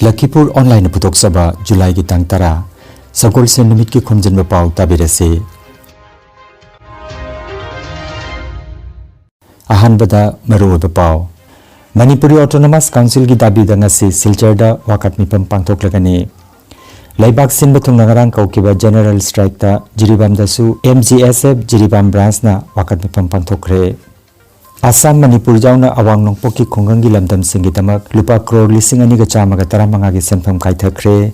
Lakhipur online putok saba July ki tang tara Sagol se numit ki Khomjinba Pao tabirase Ahanbada maruoba Pao Manipuri Autonomous Council ki dabi da ngasi Silchar da wakat mipam pangthok lagani Laibak sin bathung nagarang kaukiba General Strike ta Jiribam dasu MGSF Jiribam branch na wakat mipam pangthokre Assam Manipur jauna awang nongpoki khongangi lamdam singi damak lupa crore lising ani ga chama ga taramanga gi senpham kaithakre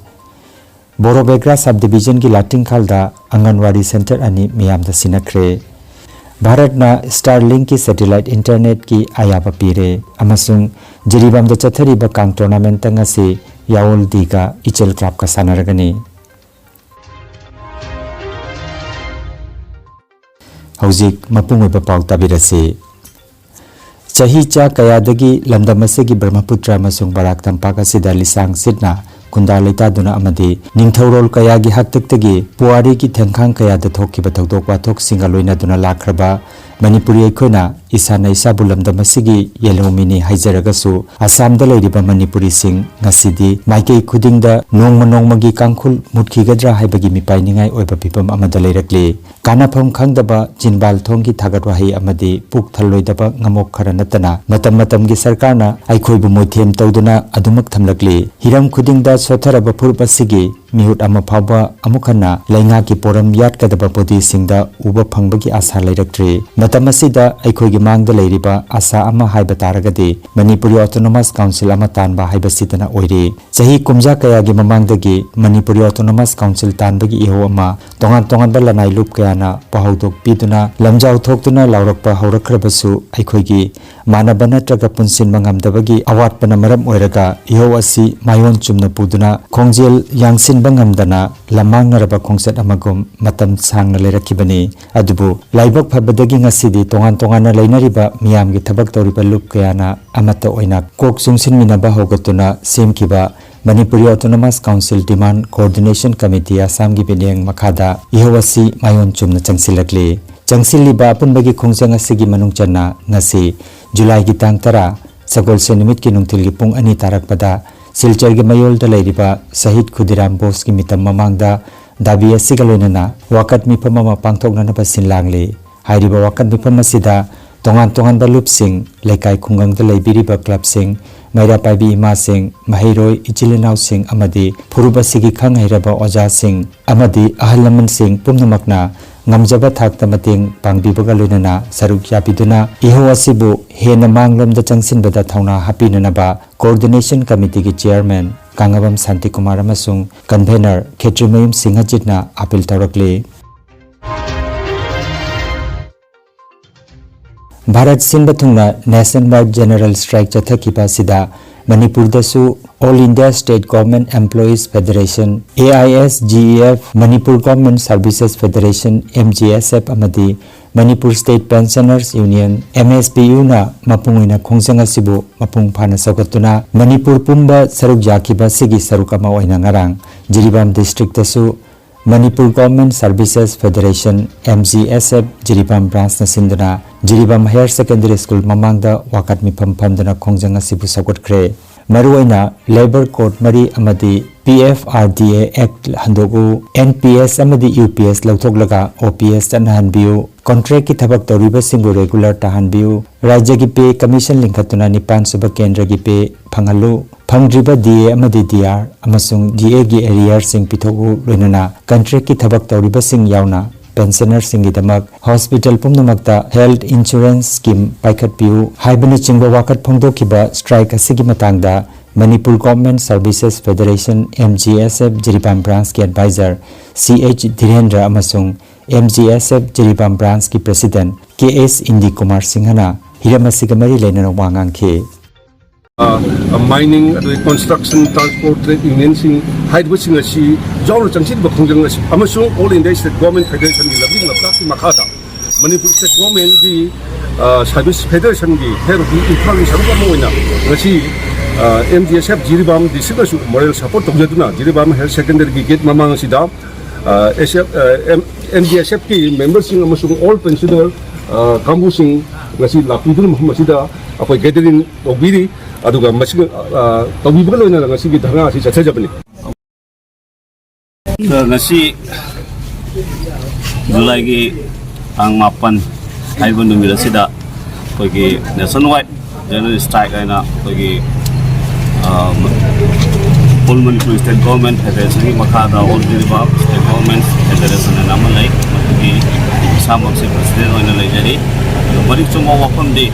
Borobegra subdivision ki lating khalda Anganwadi center ani miyam da sinakre Bharat na Starlink ki satellite internet ki ayaba pire amasung Jiribam da chathari ba kang tournament tanga se Yaol diga ichel club ka sanaragani Hauzik mapungwe ba pau tabirase Chahi cha kayadagi lamdamasegi Brahmaputra masung Barak Tampak asida lisang sidna kunda leita duna amadi ningthaurol kayagi haktaktagi puari ki thengkhang kayada thokkiba thokdok wathok singaloina duna lakraba Manipuri aikhoina isana isabu lamdamasegi yelomini haijaragasu Assam da leiriba Manipuri sing ngasidi maikei khudingda nongmagi kangkhul mutkigadra haibagi mipainingai oiba pipam amada leirakli kanapham khangdaba jinbal thongki thagatwa hai amadi puk thalloidaba ngamok khara natana matam gi sarkarna aikhoibu moithem tawduna adumak thamlakli hiram khudingda sotharaba phurpasigi mihut ama phawba amukhana lainga ki poram yat kadaba podi singda uba phangbagi asa leiraktre matam asida aikhoigi mangda leiriba asa ama haiba taragadi Manipuri Autonomous Council ama tanba haiba sidana oiri chahi kumja kaya gi mamangdagi Manipuri Autonomous Council tanbagi iho ama tongan ba lanai lup kayana pahodok piduna lamjau thoktuna laurakpa haurakrabasu aikhoigi manabana traga punsin mangamdabagi awatpana maram oiraga iho asi mayon chumna puduna khongjel yangsin bangamdana lamang naraba khongsat amagum matam sangna lerakibani adubu laibak phabadagi ngasidi tongan na leinariba miyam gi thabak toriba lup kayana amata oina kok sungsin minaba hogatuna semkiba Manipuri Autonomous Council Demand Coordination Committee Assam gi bedeng makhada ihawasi mayon chumna changsilakli changsiliba apunbagi khongjang asigi manungchana ngasi July gi tang tara Sagol se numit ki nungthil gi pung ani tarakpada Silchar gi mayol da leiriba Sahid Khudiram Bose gi mitam mamangda dabi asiga loinana wakat mipam ama pangthokna na basin langli hairiba wakat mipam asida tongan ba lup sing lekai khungang da leibiriba club sing maira paibi ima sing mahiroi ichilinau sing amadi phuruba sigi khang hairaba oja sing amadi ahalaman sing pumnamakna ngamjaba thakta mateng pangbibaga loinana saruk yapiduna iho asibu hena manglomda changsinbada thauna hapinanaba coordination committee ki chairman Kangabam Santi Kumar amasung convener Khetrimayum Singhajitna appeal tawrakli Bharat Sinbathungna nationwide general strike chathakiba sida Manipur dasu All India State Government Employees Federation AISGEF Manipur Government Services Federation MGSF amadi Manipur State Pensioners Union MSPU na mapungina khongjang asibu mapung phana sagatuna Manipur pumba saruk yakiba sigi saruk ama oina ngarang Jiribam district dasu Manipur Government Services Federation MGSF Jiribam branch na sinduna Jiribam Higher Secondary School mamangda wakat mipam phamdana khongjang asibu sagotkre maruaina Labor Code mari amadi PFRDA Act handogu NPS amadi UPS lauthoglaga OPS tanhanbiu contract ki thabak toriba singbu regular tahanbiu rajya gi pay commission linkhatuna nipan suba kendra gi pay phangalu phangdriba DA amadi DR amasung DA gi area sing pithogu loinana contract ki thabak toriba sing yauna pensioner singi damak hospital pumnamakta health insurance scheme paikhat piu haibana chingba wakat phongdokiba strike asigi matangda Manipur Government Services Federation MGSF Jiribam branch ki advisor CH Dhirendra amasung MGSF Jiribam branch ki president KS Indi Kumar Singhana hiramasiga mari leinana wangangkhe mining construction transport trade union sing haidwaching asi jawl changsit ba khongjang asi amasung all India State Government Federation gi labing lapta ki makhada Manipur State Government gi Service Federation gi head of infrastructure saruka moina ngasi MGSF Jiribam district asu moral support tawjaduna Jiribam Health Secondary gi gate mamang asida SF NDSF ki members sing amasung all pensioner kambu sing ngasi Lakhipur maham masida apoi gathering obiri aduga masing tawibga loina ngasi gi dhanga si chathajabani ngasi July gi ang mapan haiba numira sida kogi nationwide general strike aina kogi all Manipur state government federation ki makada all the state government federation na naman like kogi samang si president oina lai jari bari chuma wapam di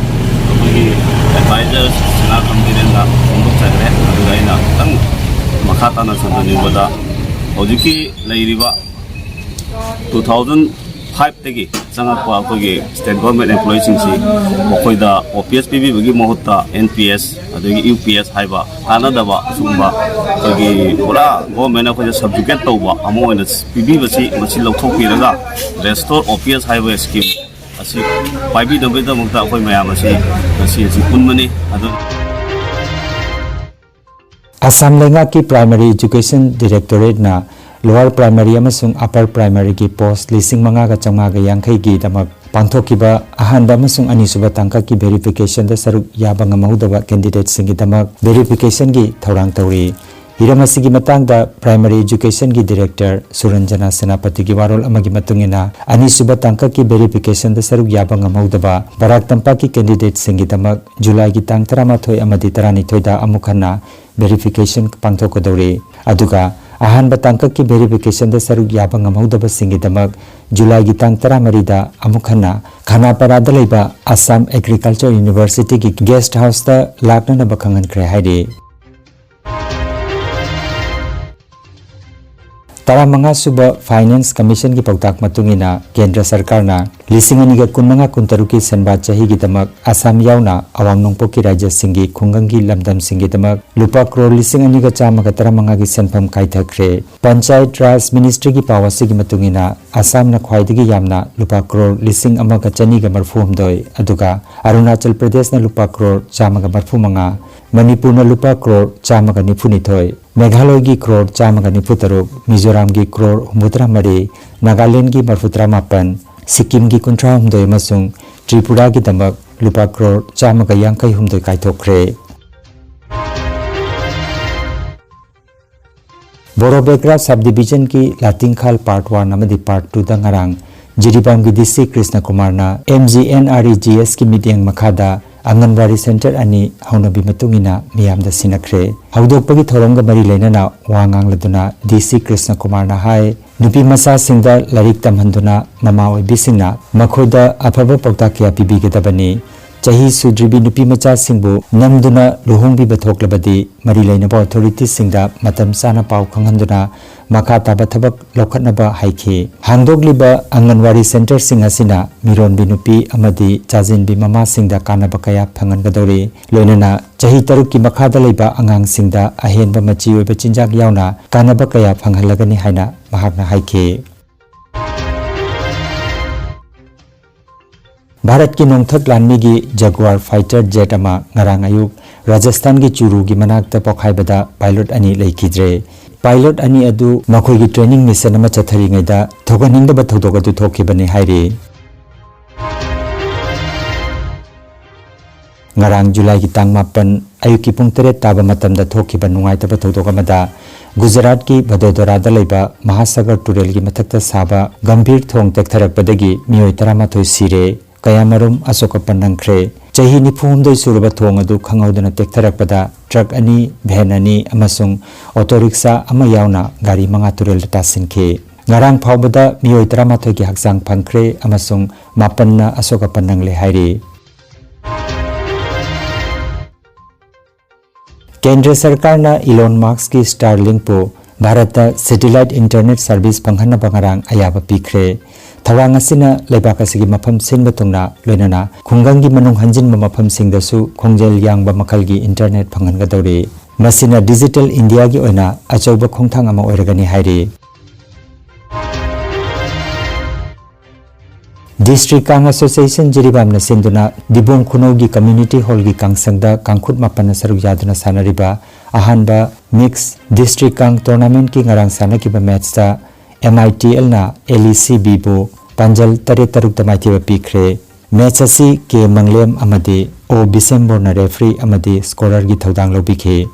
kogi advisors na kamdiren na undok chagre aduga aina tang makata na sanani bada hojiki lairiba 2005 tegi changakpa kogi state government employees sing si mokoida OPS PB bagi mohutta NPS adugi UPS haiba kanadaba sumba kogi pura government ko subjugate tawba amoina PB basi masi lokthokiraga restore OPS haiba scheme asi paibi dobeda mukta koi mayam asi punmani adu Assam Lenga ki Primary Education Directorate na Lower Primary amasung Upper Primary ki post lising manga ka changma ga yangkhai gi damak pangthokiba ahanba amasung anisuba tangka ki verification da saruk yaba ngamaudawa candidate singi damak verification gi thorang tawri hiramasi gi matang da Primary Education gi Director Suranjana Senapati gi warol amagi matungina anisuba tangka ki verification da saruk yaba ngamaudawa Barak Tampak ki candidate singi damak July gi tang 13 amadi 12 da amukhana verification pangthokodawri aduga ahanba tangka ki verification da saruk yaba ngamaudaba singi damak July gi tang 13 da amukhana Khanapara da leiba Assam Agriculture University ki guest house da lakna na bakhangan kre haide Taramanga suba Finance Commission ki pautak matungina Kendra Sarkar na lising aniga kunmanga kuntaruki sanba chahi gi damak Assam yauna awang nongpo ki rajya singi khungangi lamdam singi damak lupa crore lising aniga chamaga taramanga gi sanpham kaithakre Panchayat Raj Ministry ki pawasi gi matungina Assam na khwaidagi yamna lupa crore lising amaga chani ga marfum doi aduga Arunachal Pradesh na lupa crore chamaga marfumanga Manipur na lupa crore chamaga nifunithoi Meghalaya gi crore chamaga nifutaruk Mizoram gi crore humudra mari Nagaland gi marfutra mapan Sikkim gi kuntra humdoi masung Tripura gi damak lupa crore chamaga yangkai humdoi kaithokre Borobekra subdivision ki Latingkhal part 1 amadi part 2 da ngarang Jiribam gi DC Krishna Kumar na MGNREGS ki meeting makhada Anganwadi Center ani haunabi matungina miyamda sinakre haudokpagi thoromga mari leinana wangang laduna DC Krishna Kumar na hai nupi masa singda larik tamhanduna mama oibisingna makhoida afaba pauta kya pibigedabani chahi sudribi nupi macha singbu namduna luhongbi bathoklabadi mari leinaba authority singda matam sana pau khanghanduna makha taba thabak lokhatnaba haikhe hangdogliba Anganwadi Center singasina miron binupi amadi chajin bi mama singda kanaba kaya phangangadori loinana chahi taruk ki makhada leiba angang singda ahenba machi oiba chinjak yauna kanaba kaya phanghalagani haina mahakna haikhe Bharat ki nongthak lanmi gi Jaguar fighter jet ama ngarang ayuk Rajasthan gi Churu gi manakta pokhaibada pilot ani leikidre pilot ani adu makhoi gi training mission ama chathari ngaida thoganingda ba thodoga du thokibani haire ngarang July gi tang 8 ayuki pung 3 taba matamda thokiba nungai taba thodoga mada Gujarat ki Vadodara da leiba Mahasagar Turel gi mathakta saba gambhir thong tektharakpadagi mioi 13 sire Kayamarum Asoka Panangkre chahi nifumdoi suraba thong adu khangaudana tektharakpada truck ani van ani amasung auto rickshaw ama yauna gari manga turel tasinke ngarang phawbada mioi 13 gi haksang phangkre amasung mapanna Asoka Panangle haire Kendra Sarkar na Elon Musk ki Starlink po Bharata satellite internet service panghana bangarang ayaba pikre Thawang asina leibak asigi mafam sinba tungna loinana khungangi manung hanjinba mafam singdasu khongjel yangba makalgi internet phanghangadori masina digital India gi oina achauba khongthang ama oiragani hairi District Kang Association Jiribamna Sinduna Dibong Khunogi Community Hall gi Kangsangda Kangkhut Mapana Saruk Yaduna Sanariba Ahanba Mix District Kang Tournament ki ngarang sanakiba match ta MITL na LECB bu panjal 7-3 maithiba pikre match asi ke manglem amadi O December na referee amadi scorer gi thodang lobikhe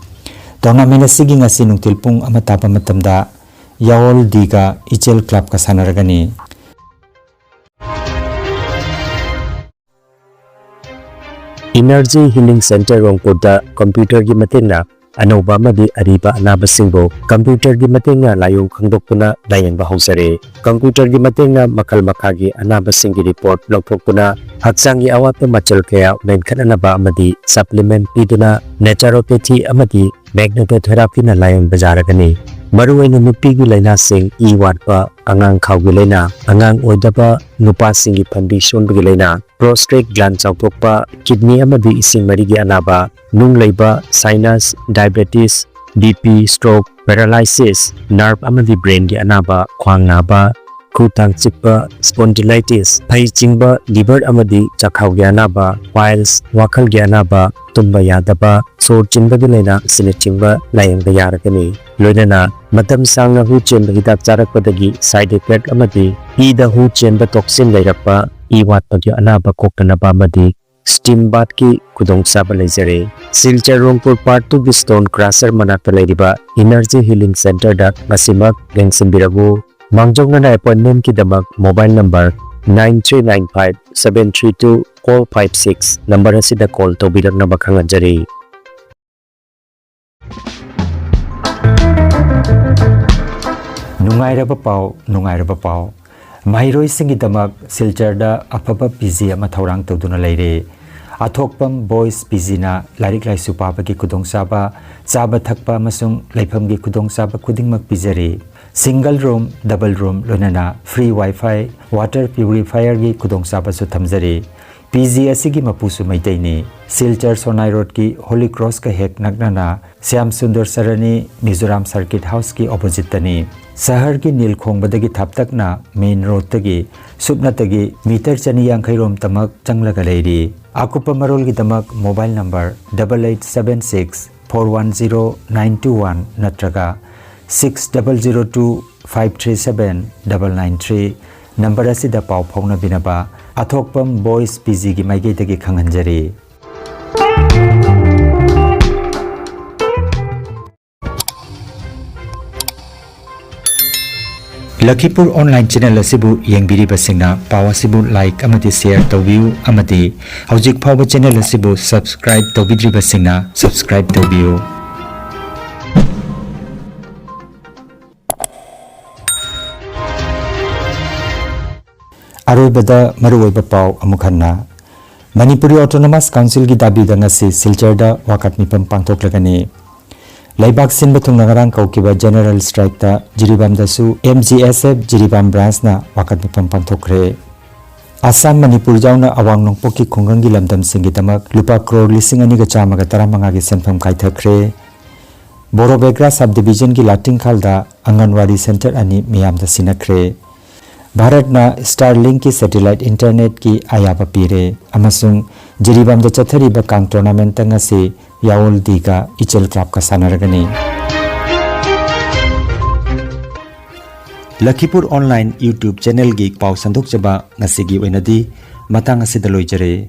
tournament asigi ngasi nungtil pung amatapa matamda Yaol Diga Ichel Club ka sanaragani Energy Healing Center Rongpurda computer gi matingna Anoba madi ariba anabasingbo computer gi matingna layong khangdokpuna layengba hausare computer gi matingna makal makhagi anabasingi report lokthokpuna haksangi awatna machal kaya menkhana amadi supplement piduna naturopathy amadi magnetotherapy na layeng bajaragani maruwaina nupigi laina sing I watpa angang khawgi laina angang oidaba nupa singi phambi sonbagi laina prostate gland chawthokpa kidney amadi ising marigi anaba nung leiba sinus diabetes BP stroke paralysis nerve amadi brain gi anaba khwang naba khutang chikpa spondylitis phai chingba liver amadi chakhau gi anaba piles wakhal gi anaba tumba yadaba sor chinba gi laina sine chingba layeng da yaragani loinana matam sangna hu chenba hidak charakpadagi side effect amadi ida hu chenba toxin lairakpa I watpa gi anaba koktanaba amadi steam bath ki kudong saba leijare Silchar Rongpur Part 2 gi stone crusher manakta leiriba Energy Healing Center da ngasimak gengsimbirabu mangjongna appointment ki damak mobile number 9395732456 number asida call tobirakna bakhanganjari Nungairaba pau Mahiroi singi damak Silchar da afaba PG ama thaurang tawduna leire Athokpam boys PG na larik laisu pabagi kudong saba chaba thakpa amasung laifam gi kudong saba kudingmak pijari single room double room loinana free wifi water purifier gi kudong saba su thamjari PG asigi mapusu maitaini Silchar Sonai Road ki Holy Cross ka hek nagnana Syam Sundar Sarani Mizoram Circuit House ki opposite tani Sahar ki Nilkhongbadagi thaptakna main road tagi supnatagi meter chani yankhai rom tamak changlaga leiri akupa marol gi tamak mobile number 8876410921 natraga 6002537993 number asida pau phongna binaba athokpam boys PG gi maigei tagi khanghanjari Lakhipur online channel asibu yengbiriba singna pawa sibu like amati share tawbiu amati hojik phawa channel asibu subscribe tawbidriba singna subscribe tawbiu Aroibada maruoiba paw amukhanna Manipuri Autonomous Council gi dabi da ngasi Silchar da wakat mipam pangthoklagani Laibak sin bathung nagarang kaukiba general strike ta Jiribam dasu MGSF Jiribam branch na wakat mipam pangthokre Assam Manipur jauna awang nongpoki khongrang gi lamdam singi tamak lupa crore lising ani ga chama ga taramanga gi senpham kaithakre Borobegra subdivision gi lating khalda Anganwadi center ani miyam da sinakre Bharat na Starlink ki satellite internet ki ayaba pire amasung Jiribam da chathari ba kang tournament ta ngasi Yaol Diga Ichel Club ka sanaragani Lakhipur online YouTube channel gi paw sandok chaba ngasi gi oinadi matang asida loijare